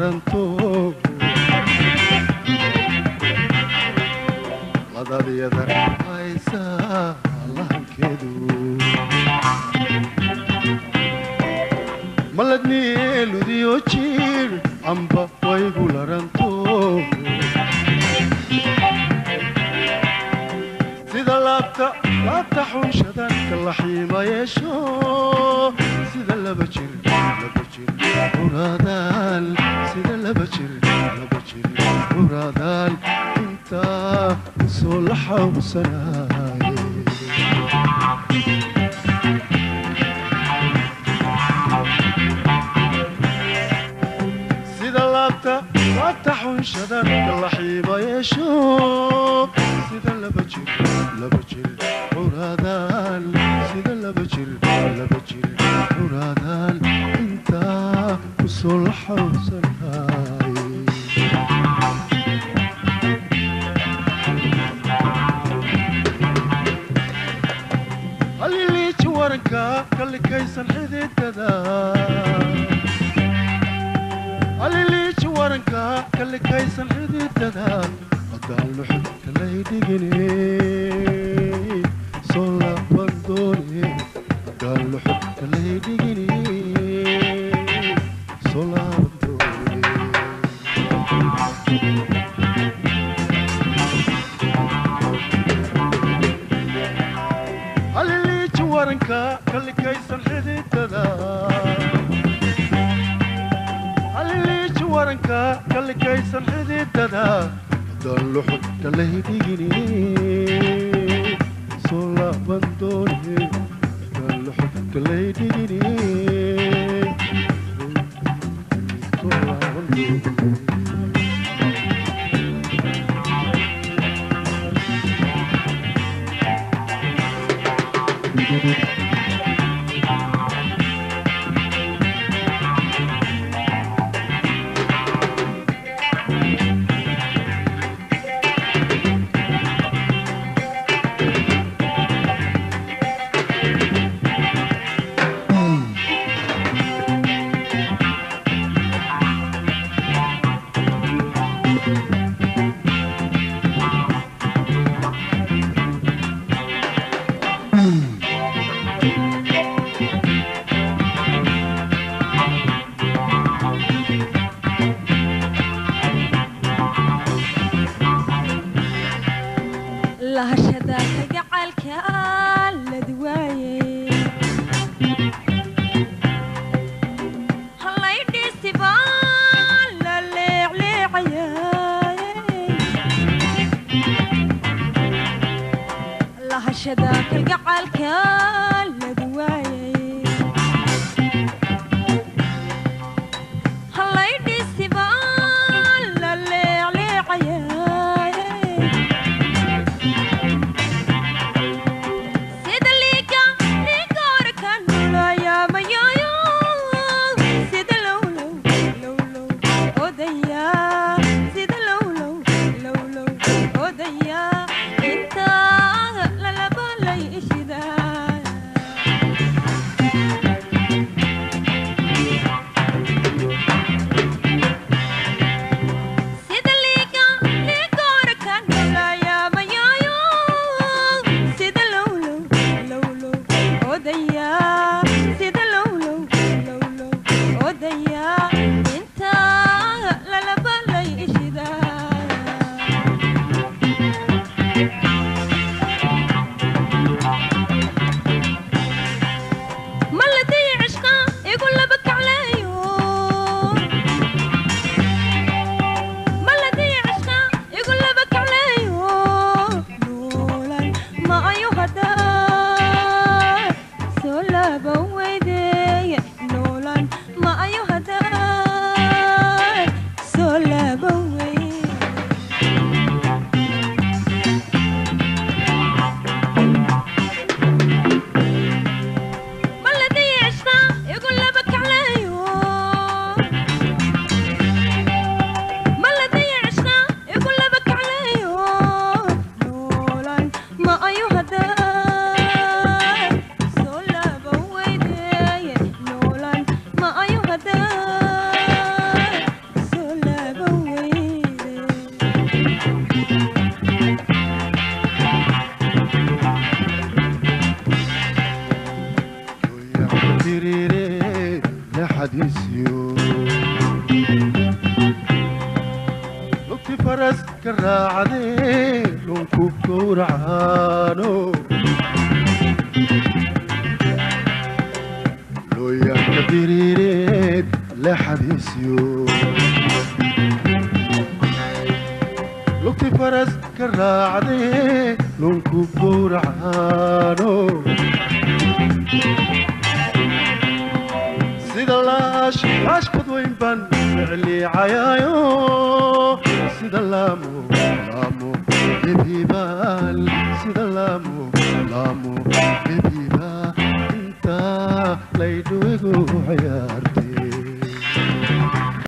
raranto ladadiyada haysa lahankeedu maladni ludiyo jir amba waygu laranto sida laabta xunshadan kalaxiima yeesho sida laba jir uraadaan sida laba jir uraadaan intaa usoo la xawsanaaye sida laabta xunshadan kalaxiima yeesho sida laba jir uraadaan sida laba jir uraadaan intaa usoo la xawsanaaye haliliiji waranka kalikaysan xididada haliliiji waranka kalikaysan xididada haddaan luxudka lay dhigine soo laaban doone haddaan luxudka lay dhigine soo laaban doone haliliiji waranka kalikaysan xididada haliliiji waranka kalikaysan xididada haddaan luxudka lay dhigine soo laaban doone haddaan luxudka lay dhigine soo laaban doone Odeya, ita la la balay ishida. فرس كراعدي لونكو كورعانو لويا كبيريريد لحديثيو لوكتي فرس كراعدي لونكو كورعانو سيد اللاش عشقد وين بن فعلي عيايو سيد اللامو لامو بيبال سيد اللامو لامو بيبال انت ليدو يقو حيارتي